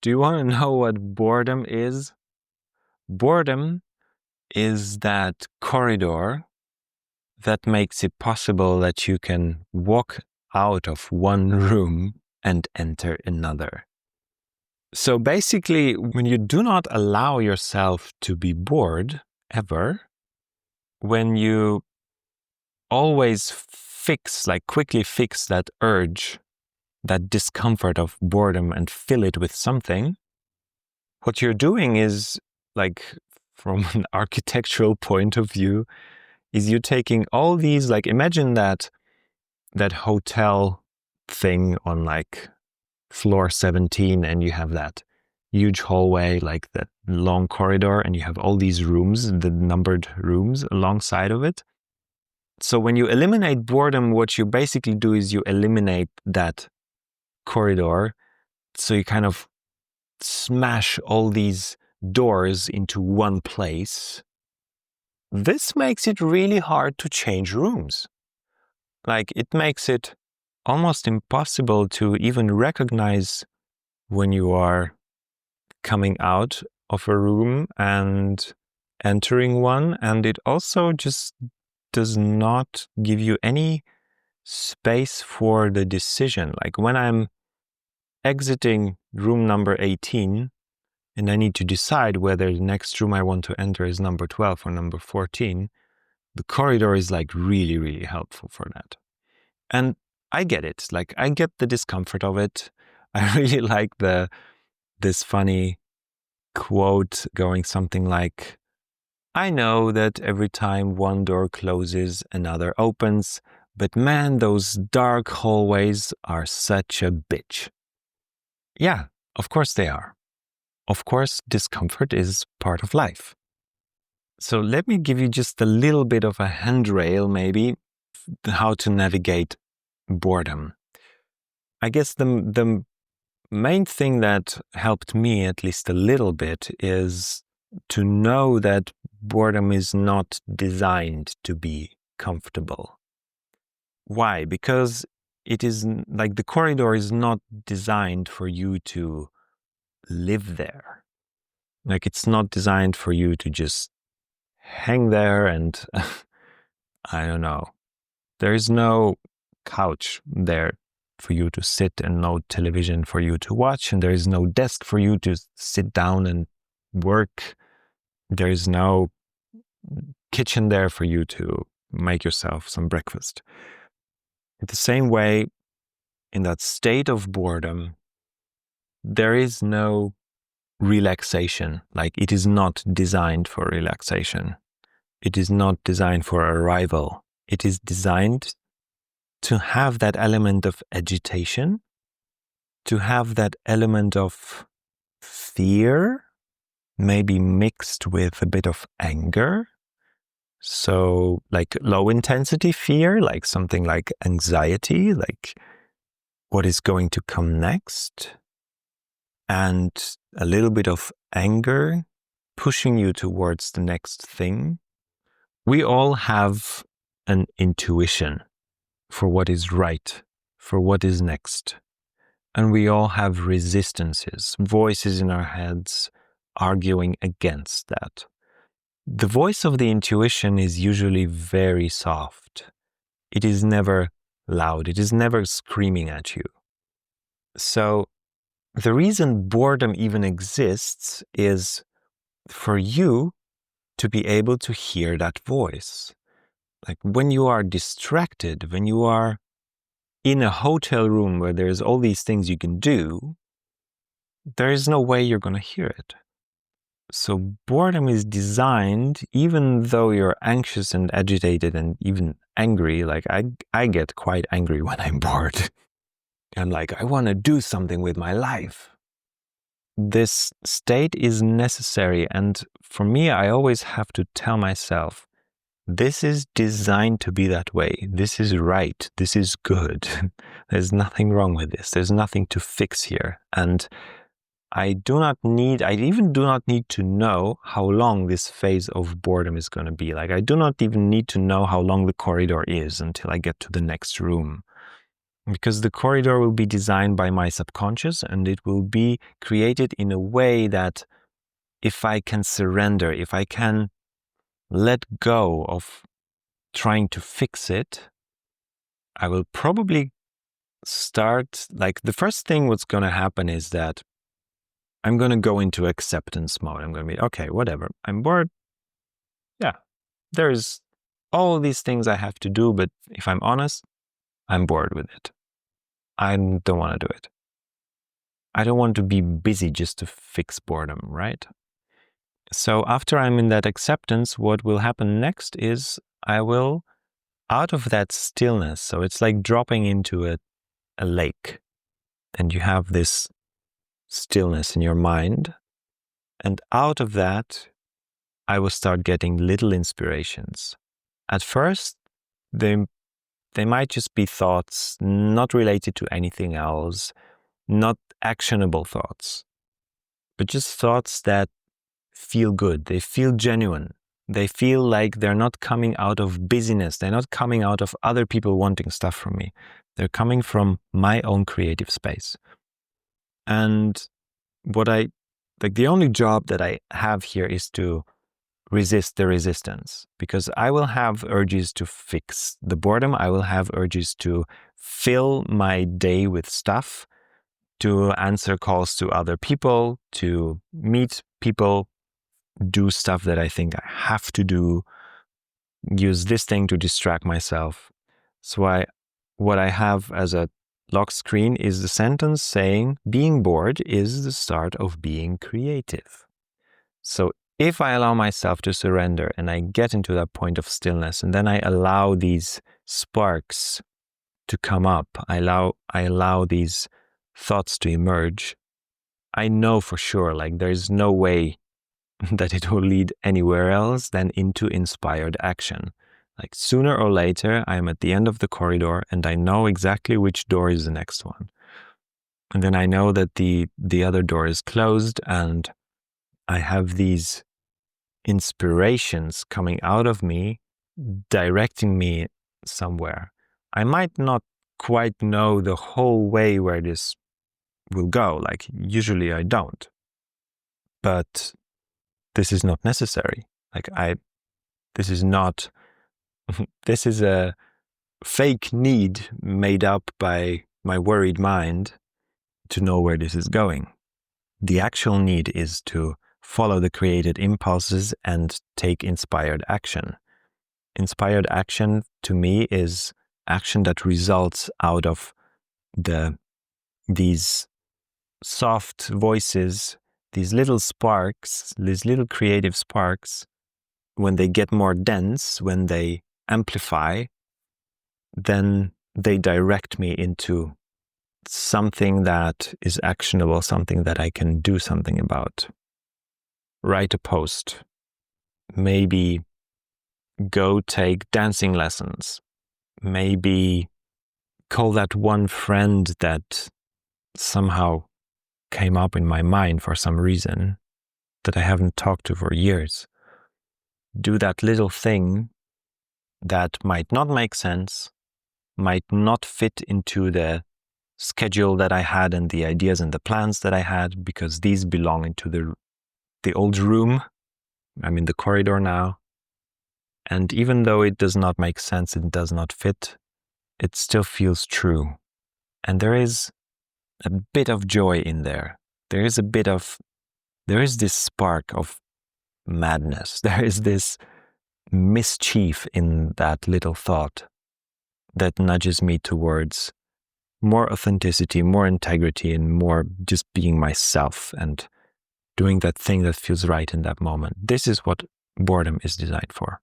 Do you want to know what boredom is? Boredom is that corridor that makes it possible that you can walk out of one room and enter another. So basically, when you do not allow yourself to be bored ever, when you always quickly fix that urge, that discomfort of boredom and fill it with something, what you're doing is, like, from an architectural point of view, is you taking all these, like, imagine that hotel thing on like floor 17, and you have that huge hallway, like that long corridor, and you have all these rooms, the numbered rooms alongside of it. So when you eliminate boredom, what you basically do is you eliminate that corridor. So you kind of smash all these doors into one place. This makes it really hard to change rooms. Like, it makes it almost impossible to even recognize when you are coming out of a room and entering one. And it also just does not give you any space for the decision. Like, when I'm exiting room number 18 and I need to decide whether the next room I want to enter is number 12 or number 14, the corridor is like really, really helpful for that. And I get it. Like, I get the discomfort of it. I really like this funny quote going something like, I know that every time one door closes, another opens, but man, those dark hallways are such a bitch. Yeah, of course they are. Of course, discomfort is part of life. So let me give you just a little bit of a handrail, maybe, how to navigate boredom. I guess the main thing that helped me at least a little bit is to know that boredom is not designed to be comfortable. Why? Because it is like the corridor is not designed for you to live there. Like, it's not designed for you to just hang there and I don't know. There is no couch there for you to sit and no television for you to watch, and there is no desk for you to sit down and work. There is no kitchen there for you to make yourself some breakfast. In the same way, in that state of boredom, there is no relaxation. Like, it is not designed for relaxation. It is not designed for arrival. It is designed to have that element of agitation, to have that element of fear, maybe mixed with a bit of anger. So, like, low intensity fear, like something like anxiety, like what is going to come next, and a little bit of anger pushing you towards the next thing. We all have an intuition for what is right, for what is next. And we all have resistances, voices in our heads arguing against that. The voice of the intuition is usually very soft. It is never loud. It is never screaming at you. So the reason boredom even exists is for you to be able to hear that voice. Like, when you are distracted, when you are in a hotel room where there's all these things you can do, there is no way you're going to hear it. So boredom is designed, even though you're anxious and agitated and even angry. Like, I get quite angry when I'm bored. I'm like, I want to do something with my life. This state is necessary. And for me, I always have to tell myself, this is designed to be that way. This is right. This is good. There's nothing wrong with this. There's nothing to fix here. And I even do not need to know how long this phase of boredom is going to be. Like, I do not even need to know how long the corridor is until I get to the next room. Because the corridor will be designed by my subconscious, and it will be created in a way that if I can surrender, if I can let go of trying to fix it, I will probably start, like, the first thing what's going to happen is that I'm going to go into acceptance mode. I'm going to be, okay, whatever. I'm bored. Yeah, there's all these things I have to do, but if I'm honest, I'm bored with it. I don't want to do it. I don't want to be busy just to fix boredom, right? So after I'm in that acceptance, what will happen next is I will, out of that stillness, so it's like dropping into a lake, and you have this stillness in your mind, and out of that, I will start getting little inspirations. At first, they might just be thoughts not related to anything else, not actionable thoughts, but just thoughts that feel good. They feel genuine. They feel like they're not coming out of busyness. They're not coming out of other people wanting stuff from me. They're coming from my own creative space. And the only job that I have here is to resist the resistance, because I will have urges to fix the boredom. I will have urges to fill my day with stuff, to answer calls to other people, to meet people, do stuff that I think I have to do, use this thing to distract myself. So what I have as a lock screen is the sentence saying, being bored is the start of being creative. So if I allow myself to surrender and I get into that point of stillness, and then I allow these sparks to come up, I allow these thoughts to emerge, I know for sure, like, there's no way that it will lead anywhere else than into inspired action. Like, sooner or later, I am at the end of the corridor and I know exactly which door is the next one. And then I know that the other door is closed, and I have these inspirations coming out of me, directing me somewhere. I might not quite know the whole way where this will go. Like, usually I don't. But this is not necessary. This is a fake need made up by my worried mind to know where this is going. The actual need is to follow the created impulses and take inspired action. Inspired action to me is action that results out of these soft voices, these little sparks, these little creative sparks. When they get more dense, when they amplify, then they direct me into something that is actionable, something that I can do something about. Write a post. Maybe go take dancing lessons. Maybe call that one friend that somehow came up in my mind for some reason that I haven't talked to for years. Do that little thing that might not make sense, might not fit into the schedule that I had and the ideas and the plans that I had, because these belong into the old room. I'm in the corridor now. And even though it does not make sense, it does not fit, it still feels true. And there is a bit of joy in there. There is this spark of madness. There is this mischief in that little thought that nudges me towards more authenticity, more integrity, and more just being myself and doing that thing that feels right in that moment. This is what boredom is designed for.